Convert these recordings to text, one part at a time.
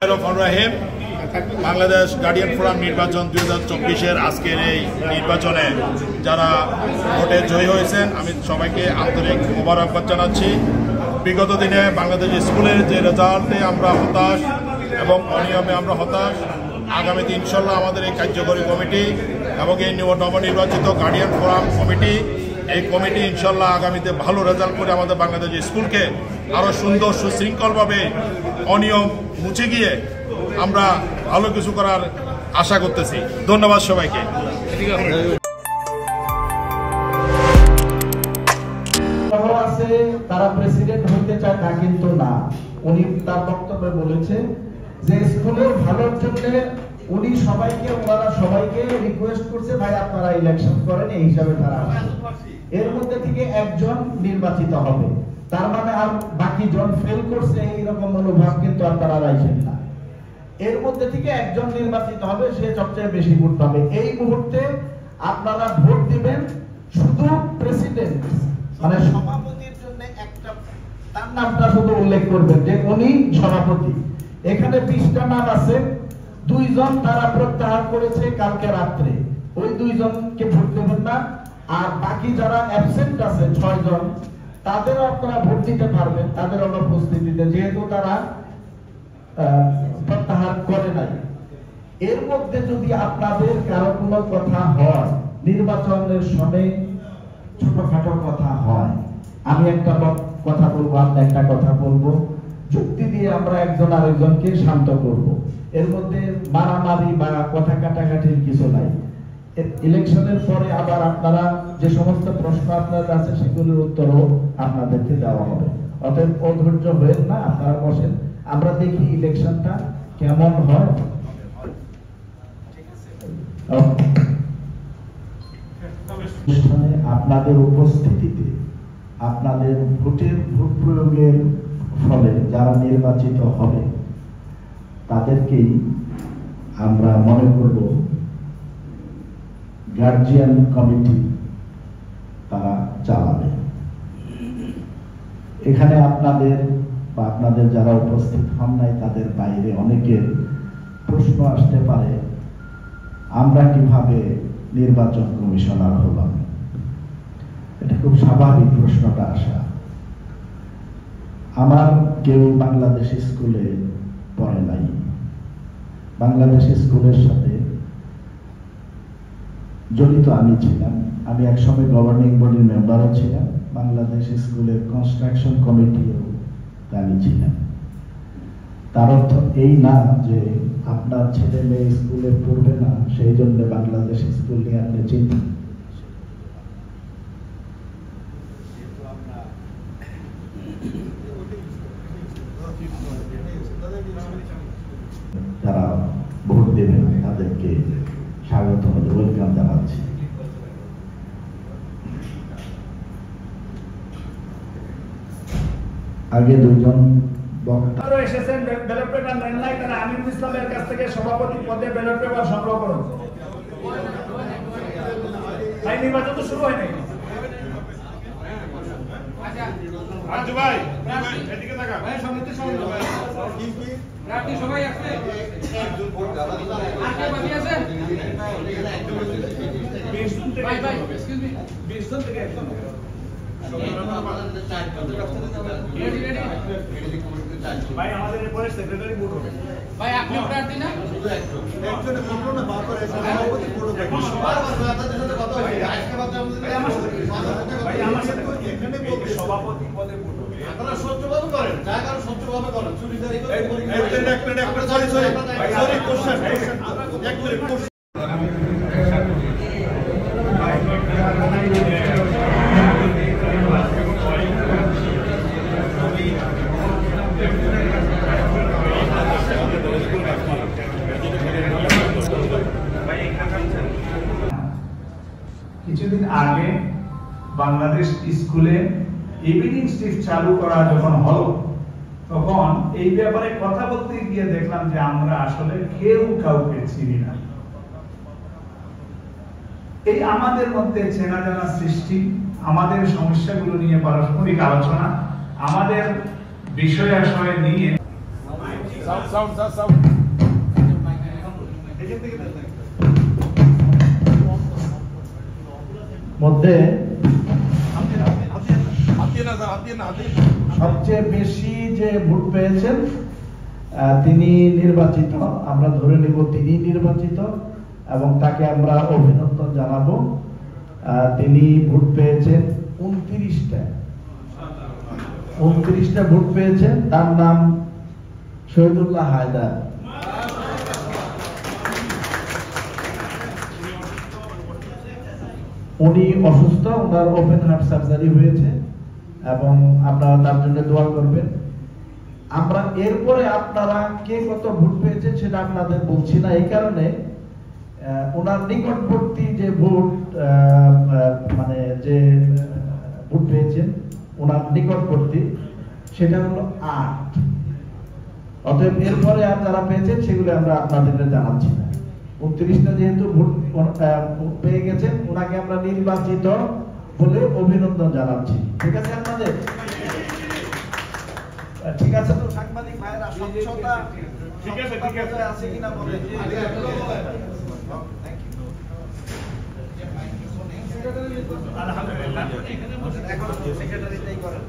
রাহিম Bangladesh guardian forum নির্বাচন 2024-এর আজকের এই নির্বাচনে যারা ভোটে জয়ী হয়েছেন আমি সবাইকে আন্তরিক মোবারকবাদ জানাচ্ছি। বিগত দিনে বাংলাদেশ স্কুলের যে রেজাল্টে আমরা হতাশ এবং অনিয়মে আমরা হতাশ, আগামীতে ইনশাল্লাহ আমাদের এই কার্যকরী কমিটি এবং এই নবনির্বাচিত গার্ডিয়ান ফোরাম কমিটি কমিটি ইনশাল্লাহ আগামীতে ভালো রেজাল্ট করে আমাদের বাংলাদেশ স্কুলকে আরও সুন্দর সুশৃঙ্খলভাবে অনিয়ম মুছে গিয়ে আমরা ভালো কিছু করার আশা করতেছি। ধন্যবাদ সবাইকে। তারা প্রেসিডেন্ট হতে চায় তা কিন্তু না। উনি তার বক্তব্যে বলেছে যে স্কুলের ভালোর জন্য উনি ওনারা সবাইকে রিকোয়েস্ট করছে, ভাই আপনারা ইলেকশন করেন, এই হিসাবে তারা এর মধ্যে থেকে একজন নির্বাচিত হবে। তার মানে আর বাকি জন ফেল করছে এইরকম মনোভাব কিন্তু আপনারা রাখেন না। এর মধ্যে থেকে একজন নির্বাচিত হবে, সে সবচেয়ে বেশি ভোট পাবে। এই মুহূর্তে আপনারা ভোট দিবেন শুধু প্রেসিডেন্ট মানে সভাপতির জন্য একটা তার নামটা শুধু উল্লেখ করবেন যে উনি সভাপতি। এখানে 20টা নাম আছে, 2 জন তারা প্রত্যাহার করেছে কালকে রাত্রে, ওই 2 জনকে ভোট দেবেন না। আর বাকি যারা অ্যাবসেন্ট আছে 6 জন, তাদেরও আপনারা ভোট দিতে পারবেন তাদের অনুপস্থিতিতে, যেহেতু তারা প্রত্যাহার করে নাই। এর মধ্যে যদি আপনাদের কারো কোনো কথা হয়, নির্বাচনের সময় ছোটখাটো কথা হয়, আমি একটা কথা বলবো, আপনি একটা কথা বলবো, যুক্তি দিয়ে আমরা একজন আরেকজনকে শান্ত করব। এর মধ্যে মারামারি বা কথা কাটাকাটির কিছু নাই। ইলেকশনের পরে আবার আপনারা যে সমস্ত প্রশ্ন আপনার কাছে সেগুলোর উত্তরও আপনাদেরকে দেওয়া হবে। অতএব অধৈর্য হয়ে না, আপনারা বসেন, আমরা দেখি ইলেকশনটা কেমন হয়। আপনাদের উপস্থিতিতে আপনাদের ভোট প্রয়োগের ফলে যারা নির্বাচিত হবে তাদেরকেই আমরা মনে করব গার্জিয়ান কমিটি তারা চালাবে। এখানে আপনাদের বা আপনাদের যারা উপস্থিত হন নাই তাদের বাইরে অনেকের প্রশ্ন আসতে পারে, আমরা কিভাবে নির্বাচন কমিশনার হলাম। এটা খুব স্বাভাবিক প্রশ্নটা আসা। আমার কেউ বাংলাদেশ স্কুলে পড়ে নাই, বাংলাদেশ স্কুলের সাথে জড়িত আমি ছিলাম। আমি একসময় গভর্নিং বডির মেম্বারও ছিলাম, বাংলাদেশ স্কুলের কনস্ট্রাকশন কমিটিও আমি ছিলাম। তার অর্থ এই না যে আপনার ছেলে মেয়ে স্কুলে পড়বে না সেই জন্য বাংলাদেশ স্কুল নিয়ে আপনি চিন্তিত। যারা ভোট দেবেন তাদেরকে স্বাগত ওয়েলকাম জানাচ্ছি। আগে 2 জন বক্তা এসেছেন, ব্যালট পেপার নেন নাই, তারা আমিনুল ইসলামের কাছ থেকে সভাপতি পদে ব্যালট পেপার সংগ্রহ করুন। তাই নির্বাচন তো শুরু হয়নি। রাজু ভাই এদিকে তাকা ভাই, সমিতি সভাপতি ভাই রাতি সবাই আছে, একজন ভোট দাদা আর কে বাকি আছে 20 জন থেকে, ভাই ভাই এক্সকিউজ মি 20 জন থেকে একজন ভাই আমাদের পরে সেক্রেটারি ভোট হবে। ভাই আপনি প্রার্থী না, শুধু একজনে বললো না, বারবার সভাপতি ভোট হবে, আপনাদের সাথে কথা হয় আজকে বাদ ভাই আমার সাথে এখানে বলতে সভাপতি পদে ভোট হবে। আপনারা সত্যভাবে করেন, যা কারণ সত্যভাবে করেন, চুরিদারি করে এক মিনিট সরি কোশ্চেন এক মিনিট। কিছুদিন আগে বাংলাদেশ স্কুলে ইভিনিং শিফট চালু করা যখন হলো, তখন এই ব্যাপারে কথা বলতে গিয়ে দেখলাম যে আমরা আসলে কেউ কাউকে চিনি না। এই আমাদের মধ্যে চেনা জানা সৃষ্টি, আমাদের সমস্যাগুলো নিয়ে পারস্পরিক আলোচনা, আমাদের বিষয়াশয় নিয়ে মধ্যে সবচেয়ে বেশি যে ভোট পেয়েছেন তিনি নির্বাচিত, আমরা ধরে নেব তিনি নির্বাচিত এবং তাকে আমরা অভিনন্দন জানাবো। তিনি ভোট পেয়েছেন 29টা ভোট পেয়েছেন। তার নাম শহীদুল্লাহ হায়দার। উনি অসুস্থ, ওনার ওপেন হার্ট সার্জারি হয়েছে এবং আপনারা তার জন্য দোয়া করবেন। আমরা এরপরে আপনারা কে কত ভোট পেয়েছেন সেটা আপনাদের বলছি না, এই কারণে ওনার নিকটবর্তী যে ভোট মানে যে ভোট পেয়েছেন ওনার নিকটবর্তী সেটা হলো 8। অতএব এরপরে আর যারা পেয়েছেন সেগুলো আমরা আপনাদের জানাচ্ছি না। 29টা যেহেতু ভোট পেয়ে গেছেন ওনাকে আমরা নির্বাচিত বলে অভিনন্দন জানাচ্ছি। ঠিক আছে আপনাদের? ঠিক আছে তো সাংবাদিক ভাইরা, স্বচ্ছতা ঠিক আছে আছে কিনা বলেন। আলহামদুলিল্লাহ এখন সেক্রেটারিটাই করেন।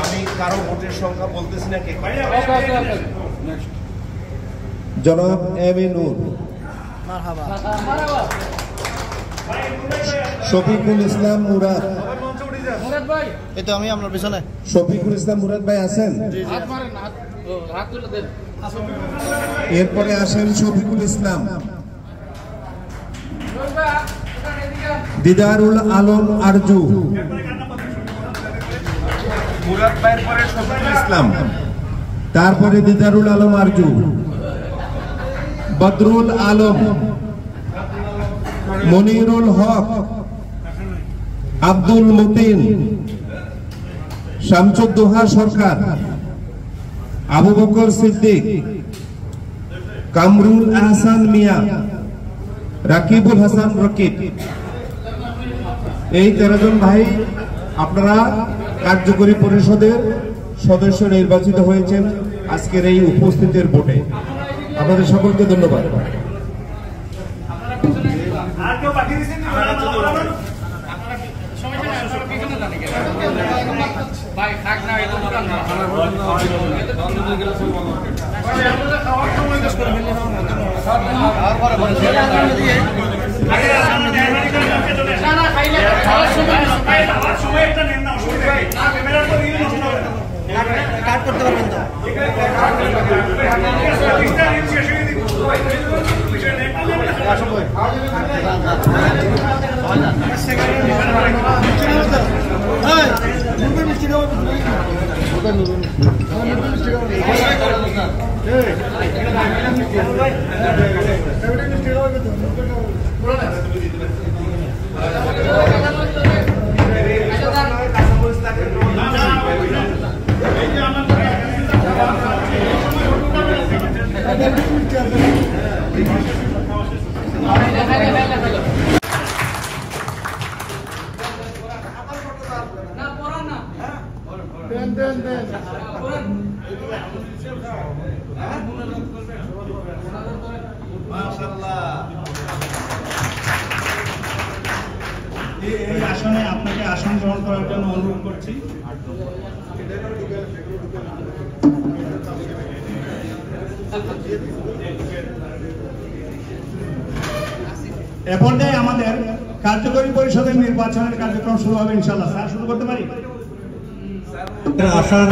আমি কারো ভোটের সংখ্যা বলতেছি না। কে জনাব এম এ নূর, শফিকুল ইসলাম মুরাদ। এটা আমি আপনার পিছনে। শফিকুল ইসলাম মুরাদ ভাই আছেন? এরপরে আসেন শফিকুল ইসলাম, দিদারুল আলম আরজু, মুরাদ ভাইয়ের পরে শফিকুল ইসলাম, তারপরে দিদারুল আলম আরজু, বদরুল আলম, মনিরুল হক, আব্দুল মতিন, শামসুদ্দোহা সরকার, আবু বকর সিদ্দিক, কামরুল আহসান মিয়া, রাকিবুল হাসান রকিব। এই 13 জন ভাই আপনারা কার্যকরী পরিষদের সদস্য নির্বাচিত হয়েছেন আজকের এই উপস্থিতির ভোটে। আপনাদের সকলকে ধন্যবাদ। কাট করতে পারবেন তো? এই আসনে আপনাকে আসন গ্রহণ করার জন্য অনুরোধ করছি। এ পর্যায়ে আমাদের কার্যকরী পরিষদের নির্বাচনের কার্যক্রম শুরু হবে ইনশাআল্লাহ। স্যার শুরু করতে পারি? আসার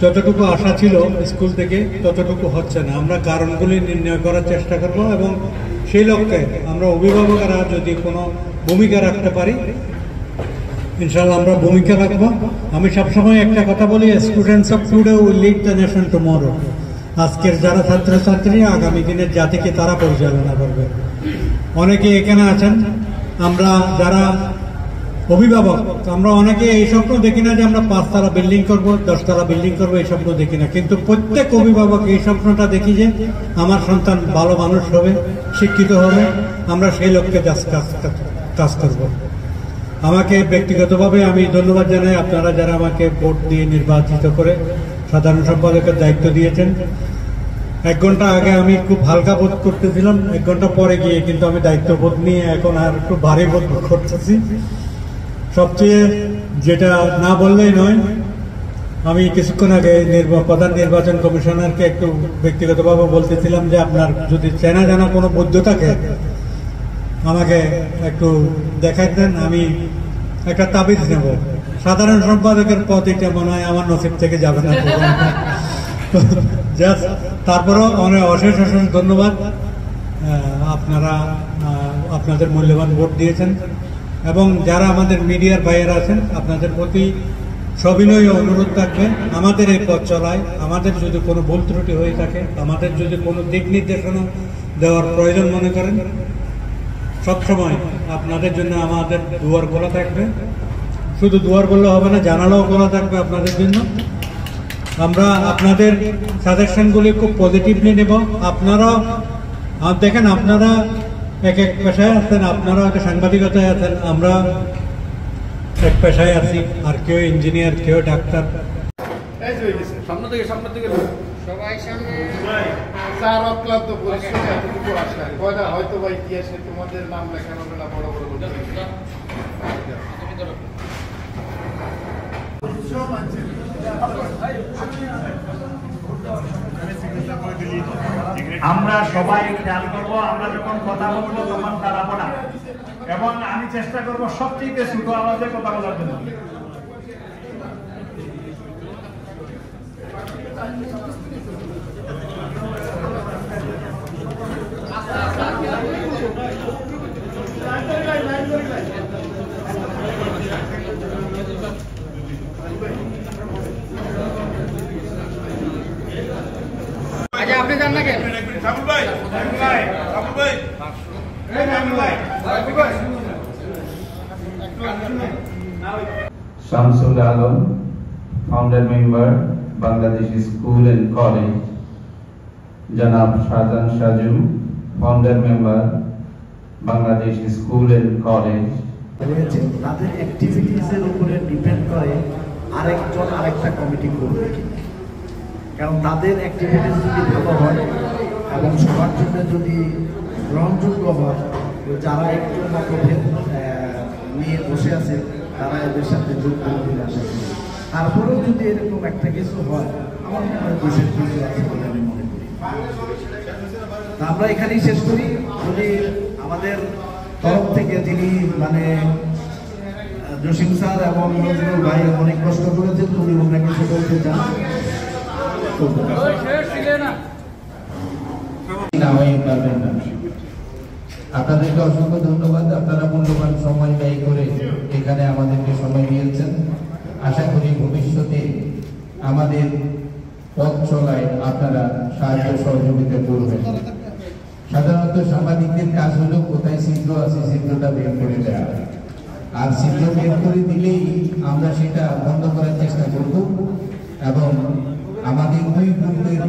যতটুকু আশা ছিল স্কুল থেকে ততটুকু হচ্ছে না। আমরা কারণগুলি নির্ণয় করার চেষ্টা করব এবং সেই লক্ষ্যে আমরা অভিভাবকরা যদি কোনো ভূমিকা রাখতে পারি ইনশাআল্লাহ আমরা ভূমিকা রাখবো। আমি সবসময় একটা কথা বলি, students of today will lead the nation tomorrow. আজকের যারা ছাত্রছাত্রী আগামী দিনের জাতিকে তারা পরিচালনা করবে। অনেকে এখানে আছেন, আমরা যারা অভিভাবক আমরা অনেকে এই স্বপ্ন দেখি না যে আমরা 5 তলা বিল্ডিং করব, 10 তলা বিল্ডিং করবো, এই স্বপ্ন দেখি না। কিন্তু প্রত্যেক অভিভাবক এই স্বপ্নটা দেখি যে আমার সন্তান ভালো মানুষ হবে, শিক্ষিত হবে, আমরা সেই লক্ষ্যে কাজ করব। আমাকে ব্যক্তিগতভাবে আমি ধন্যবাদ জানাই, আপনারা যারা আমাকে ভোট দিয়ে নির্বাচিত করে সাধারণ সম্পাদকের দায়িত্ব দিয়েছেন। 1 ঘন্টা আগে আমি খুব হালকা বোধ করতেছিলাম, 1 ঘন্টা পরে গিয়ে কিন্তু আমি দায়িত্ববোধ নিয়ে এখন আর একটু ভারী বোধ করতেছি। সবচেয়ে যেটা না বললেই নয়, আমি কিছুক্ষণ আগে প্রধান নির্বাচন কমিশনারকে একটু ব্যক্তিগতভাবে বলতেছিলাম যে আপনার যদি চেনা জানা কোনো বৈধ থাকে আমাকে একটু দেখাইতেন, আমি একটা তাবিজ নেব। সাধারণ সম্পাদকের পদ এটা মনে হয় আমার নসিব থেকে যাবে না। তারপরেও অনেক অশেষ অশেষ ধন্যবাদ, আপনারা আপনাদের মূল্যবান ভোট দিয়েছেন। এবং যারা আমাদের মিডিয়ার ভাইয়েরা আছেন, আপনাদের প্রতি সবিনয় অনুরোধ থাকবে, আমাদের এই পথ চলায় আমাদের যদি কোনো ভুল ত্রুটি হয়ে থাকে, আমাদের যদি কোনো দিক নির্দেশনা দেওয়ার প্রয়োজন মনে করেন, সবসময় আপনাদের জন্য আমাদের দুয়ার খোলা থাকবে। শুধু দুয়ার করলে হবে না, জানালাও খোলা থাকবে আপনাদের জন্য। আমরা আপনাদের সাজেশনগুলি খুব পজিটিভলি নেব। আপনারা দেখেন, আপনারা এক এক পেশায় আছেন, আপনারা হয়তো সাংবাদিকতায় আছেন, আমরা এক পেশায় আছি, আর কেউ ইঞ্জিনিয়ার, কেউ ডাক্তার। সবাই সামনে চার অক্লান্ত পরিশ্রম এতটুকু আসা হয়তো বা ইতিহাসে তোমাদের নাম লেখানো হবে না, বড় বড় আমরা সবাই খেয়াল করবো, আমরা যখন কথা বলবো তখন দাঁড়াবো না, এবং আমি চেষ্টা করবো সবচেয়ে ছোট আওয়াজে কথা বলার জন্য। আচ্ছা, আপনি জান না কেন? Shamsul Alam, founder member, Bangladesh School and College. Janab Shahjan Shaju, founder member, Bangladesh School and College. তাদের অ্যাক্টিভিটিসের উপরে ডিপেন্ড করে আরেকজন আরেকটা কমিটি করবে, কারণ তাদের অ্যাক্টিভিটিস যদি ভালো হয় এবং সবার জন্য যদি গ্রহণযোগ্য হয়, যারা একটু মতভেদ নিয়ে বসে আছে তারা এদের সাথে যোগ করে দিলে আশা করি। তারপরেও যদি এরকম একটা কিছু হয়, আমার মনে হয় দেশের কিছু আছে বলে আমি মনে করি। আমরা এখানেই শেষ করি। যদি আমাদের তরফ থেকে যিনি মানে জসিম স্যার এবং নজরুল ভাই অনেক কষ্ট করেছেন, উনি ওনাকে কিছু বলতে চান। আপনাদেরকে অসংখ্য ধন্যবাদ। আপনারা মূল্যবান সময় ব্যয় করে এখানে আমাদেরকে সময় দিয়েছেন। আশা করি ভবিষ্যতে আমাদের পথ চলায় আপনারা সাহায্য সহযোগিতা করবেন। সাধারণত সাংবাদিকদের কাজ হলো কোথায় ছিদ্র আছে ছিদ্রটা বের করে দেওয়া, আর ছিদ্র বের করে দিলেই আমরা সেটা বন্ধ করার চেষ্টা করব এবং আমাদের দুই গ্রুপের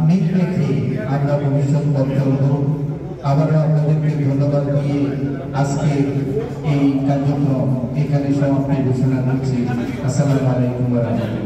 মিল রেখে আমরা ভবিষ্যৎ পথ চলব। আবারও আপনাদেরকে ধন্যবাদ দিয়ে আজকে এই কার্যক্রম এখানে সমাপ্তি ঘোষণা করছি। আসসালামু আলাইকুম ওয়া রাহমাতুল্লাহ।